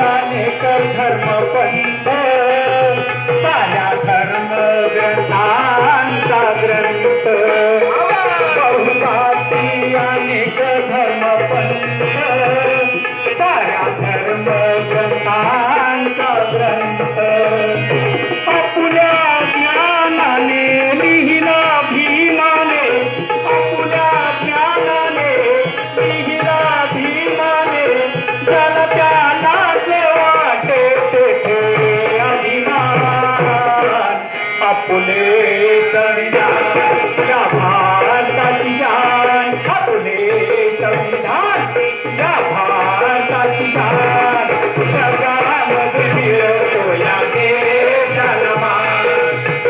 अनेक धर्मपंथ साऱ्या धर्म ग्रंथांचा ग्रंथ बहुजाती अनेक धर्मपंथ साऱ्या धर्म ग्रंथांचा ग्रंथ आपुल्या ज्ञानाने लिहिला भीमाने आपुल्या ज्ञानाने लिहिला भीमाने त्याला त्यालाच वाटे ते अभिमान आपुले संविधान या भारताची शान आपुले संविधान या भारताची शान जगामध्ये मिळतो या देशाला मान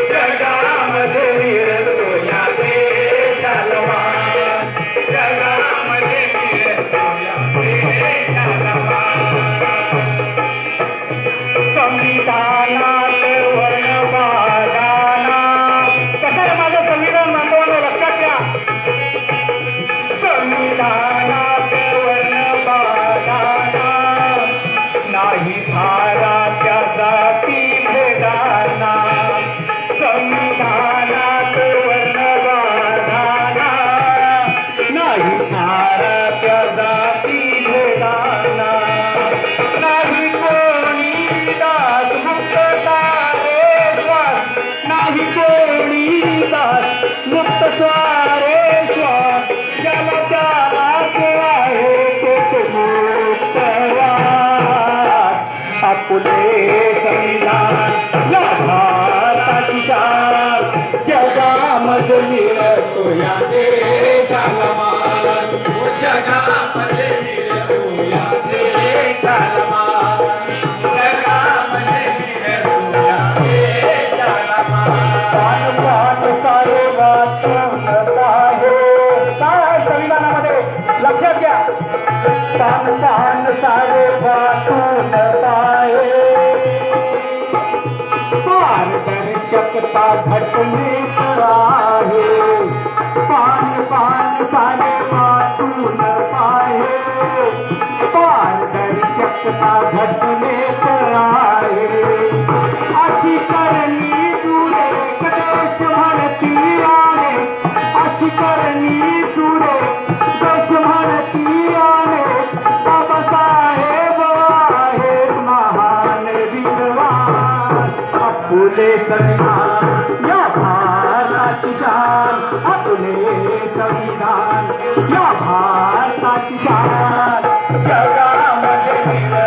जगामध्ये मिळतो या देशाला मान जगामध्ये मिळतो या देशाला मान संविधानात वर्णबाधाना कसं आहे माझं संविधान बांधवांनो लक्षात घ्या संविधानात वर्णबाधाना नाही धारा त्या जाती भेदाना संविधानात वर्णबाधाना नाही धारा त्या जाती भेदाना नाही कोणी दास मुक्तता रे श्वास नाही कोणी दास मुक्त स्वारे श्वास ज्याला त्यालाच आहे तोच मुक्तवास आपुले संविधान या भारताची शान जगामध्ये मिळतो या देशाला मान जगामध्ये मिळतो या देशाला मान जगामध्ये मिळतो या देशाला मान प्राण सारे वाचवत आहे काय संविधानामध्ये लक्षात घ्या प्राण सारे वाचून आहे पारदर्शकता घटनेत आहे पान सारे वाचून आहे पारदर्शकता घटनेत आहे अशी करणी जुळे देश म्हणती आहे अशी करणी जुळे देश म्हणती आहे बाबासाहेब आहेत महान विद्वान आपुले संविधान या भारताची शान आपुले संविधान या भारताची शान जगामध्ये